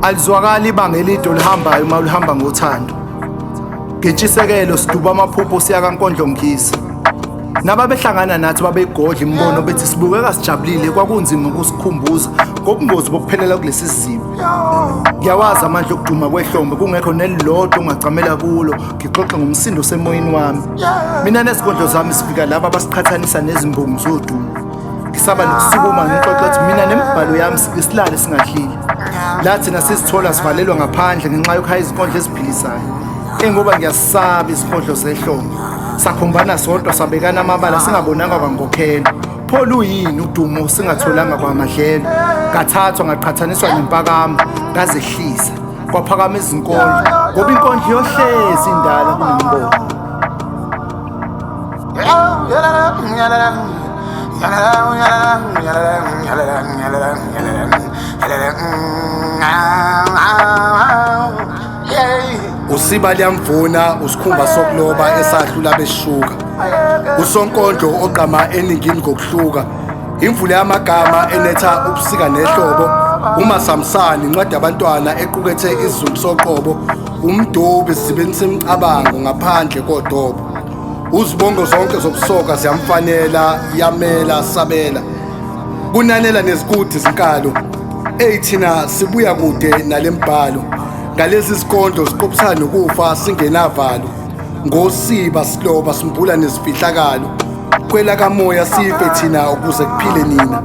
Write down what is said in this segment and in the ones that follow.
Alizwakali ibanga elide olihambayo uma ulihamba ngothando. Ngentshisekelo siduba amaphupho siya kaNkondlo Mkhize. Nababehlangana nathi babeyigodla imbono bethi sibukeka sijabulile kwakunzima ukusikhumbuza ngobungozi bokuphelela kulesi sizimo. Ngiyawazi amandla okuduma kwehlombe kungekho nelilodwa ongacamela kulo ngixoxe ngomsindo semoyeni wami. Mina nezikondlo zami sifika laba abasiqhathanisa nezimbongi zodumo. Ngisaba nokusukuma ngixoxe ukuthi mina nemibhalo yami sisilale singahlili. Lathi nasizithola sivalelwa ngaphandle ngenxa yokuhaya izikondlo eziphilisayo. Engoba ngiyasaba izikondlo zehlombe. Sakhombana sodwa sabekana amabala singabonanga kwangokhela. Pho luyini udumo singatholanga kwamadlelo. Ngathathwa ngaqhathaniswa nempakamo ngazehlisa. Kwaphakama izinkondlo ngoba inkondlo yohlezi indala kunombono. Usiba liyamvuna usikhumba sokuloba esahlula beshuka. Usonkondlo ogqama eningini ngokuhluka. Imvula yamagama enetha ubusika nehlobo. UMasamsane incwadi yabantwana equkethe izulu soqobo. Umdobi sibeni semicabango ngaphandle kodobo. Uzibongo zonke zokusoka ziyamfanela yamela sabela. Kunanela nezigudi zinkalo. Thina sibuya kude nalembhalo. Ngalezi zikondlo siqophisana nokufa singenavalo. Ngosiba siloba simbula nezifihlakalo. Kwela kamoya sife thina ukuze kuphile nina.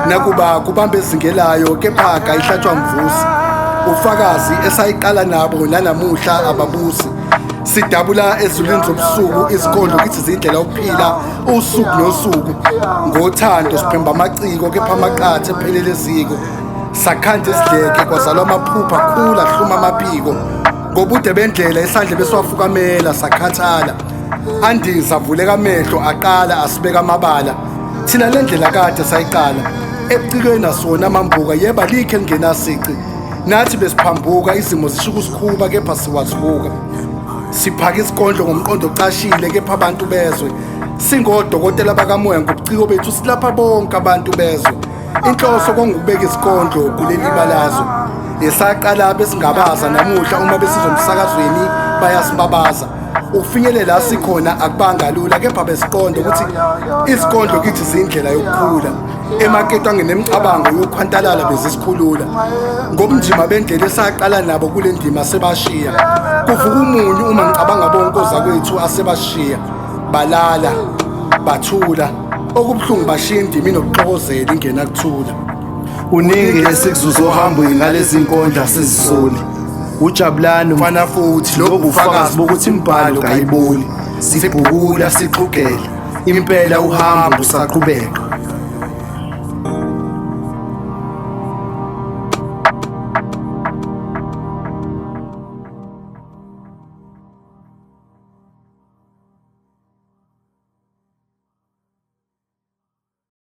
Nakuba kubambe ezingelayo kepha kayihlatshwa mvusi. Ufakazi esayiqala nabo nanamuhla ababusi. Sidabula ezulwini zobusuku izikondlo kithi zindlela ukuphila usuku nosuku. Ngothando siphemba amaciko kepha amaqathe ephelele eziko. Sakhanda isidleke kwazalwa amaphupha khula hluma amaphiko. Ngobude bendlela isandle besiwafukamela sakhathala. Andiza avuleka amehlo aqala asibeka amabala. Thina le ndlela kade sayiqala. Ebucikweni nasona amambuka yeba likhe lingenasici. Nathi besiphambuka izimo zishuka usikhuba kepha siwazibuka. Siphaka isikondlo ngomqondo ocashile kepha abantu bezwe. Singodokotela bakamoya ngobuciko bethu silapha bonke abantu bezwe. Inhloso kongubeka isikondlo kuleli balazo. Esaqala besingabaza namuhla uma besizwe emsakazweni bayasibabaza. Ufinyelela sikhona akubanga lula kepha besiqonda ukuthi isikondlo kithi zindlela yokukhula. Emaketwa nemicabango yokukhwantalala bezisikhulula. Ngobunjima bendlela esaqala nabo kule ndima sebashiya. Kuvuka umunyu uma ngicabanga bonke ozakwethu asebashiya. Balala, bathula. Okubhlungu bashiya indima inokuxokozela ingena kuthula. Uningi esikuzuza ohambweni ngalezi inkondlo sizisoli. Ujabulani mfana futhi lobufakazi bokuthi imbhalo kayiboli. Sibhukula sixhugela. Impela uhambo usaqhubeka.